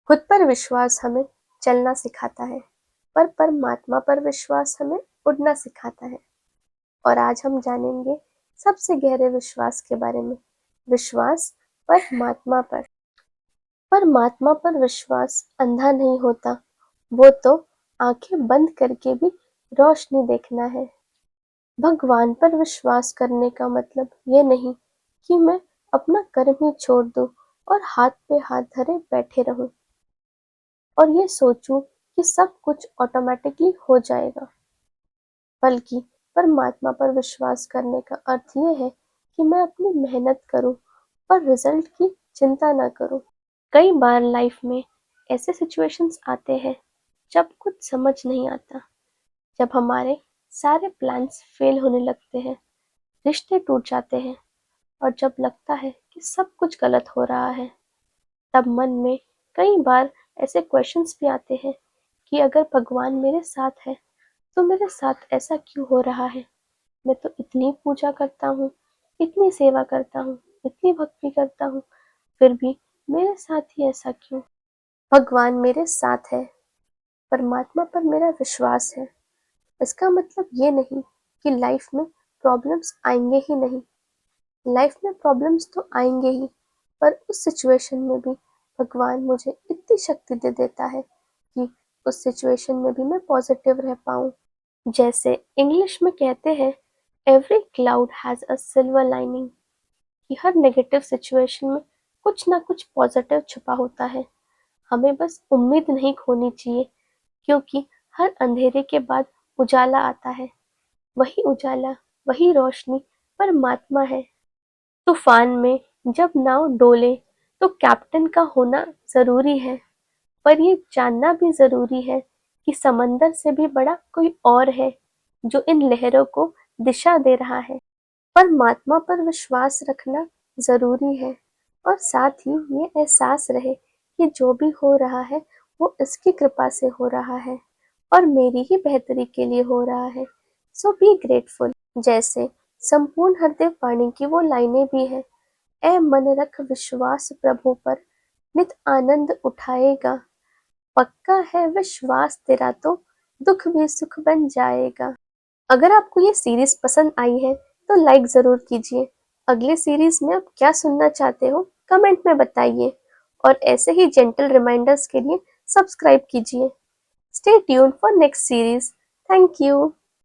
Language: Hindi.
खुद पर विश्वास हमें चलना सिखाता है, पर परमात्मा पर विश्वास हमें उड़ना सिखाता है। और आज हम जानेंगे सबसे गहरे विश्वास के बारे में, विश्वास परमात्मा पर। परमात्मा पर विश्वास अंधा नहीं होता, वो तो आंखें बंद करके भी रोशनी देखना है। भगवान पर विश्वास करने का मतलब ये नहीं कि मैं अपना कर्म ही छोड़ दूं और हाथ पे हाथ धरे बैठे रहूं और ये सोचूं कि सब कुछ ऑटोमेटिकली हो जाएगा, बल्कि परमात्मा पर विश्वास करने का अर्थ ये है कि मैं अपनी मेहनत करूं और रिजल्ट की चिंता ना करूं। कई बार लाइफ में ऐसे सिचुएशंस आते हैं जब कुछ समझ नहीं आता, जब हमारे सारे प्लान्स फेल होने लगते हैं, रिश्ते टूट जाते हैं और जब लगता है कि सब कुछ गलत हो रहा है, तब मन में कई बार ऐसे क्वेश्चंस भी आते हैं कि अगर भगवान मेरे साथ है तो मेरे साथ ऐसा क्यों हो रहा है। मैं तो इतनी पूजा करता हूँ, इतनी सेवा करता हूँ, इतनी भक्ति करता हूँ, फिर भी मेरे साथ ही ऐसा क्यों। भगवान मेरे साथ है, परमात्मा पर मेरा विश्वास है, इसका मतलब ये नहीं कि लाइफ में प्रॉब्लम्स आएंगे ही नहीं। लाइफ में प्रॉब्लम्स तो आएंगे ही, पर उस सिचुएशन में भी भगवान मुझे इतनी शक्ति दे देता है कि उस सिचुएशन में भी मैं पॉजिटिव रह पाऊँ। जैसे इंग्लिश में कहते हैं, every cloud has a silver lining, कि हर नेगेटिव सिचुएशन में कुछ ना कुछ पॉजिटिव छुपा होता है। हमें बस उम्मीद नहीं खोनी चाहिए, क्योंकि हर अंधेरे के बाद उजाला आता है। वही उजाला, वही रोशनी परमात्मा है। तूफान में जब नाव डोले तो कैप्टन का होना जरूरी है, पर ये जानना भी जरूरी है कि समंदर से भी बड़ा कोई और है जो इन लहरों को दिशा दे रहा है। परमात्मा पर विश्वास रखना जरूरी है और साथ ही ये एहसास रहे कि जो भी हो रहा है वो इसकी कृपा से हो रहा है और मेरी ही बेहतरी के लिए हो रहा है। सो बी ग्रेटफुल। जैसे संपूर्ण हृदय वाणी की वो लाइनें भी हैं, ए मन रख विश्वास प्रभु पर, नित आनंद उठाएगा, पक्का है विश्वास तेरा तो दुख भी सुख बन जाएगा। अगर आपको ये सीरीज पसंद आई है तो लाइक जरूर कीजिए। अगले सीरीज में आप क्या सुनना चाहते हो कमेंट में बताइए और ऐसे ही जेंटल रिमाइंडर्स के लिए सब्सक्राइब कीजिए। Stay tuned for next series. Thank you.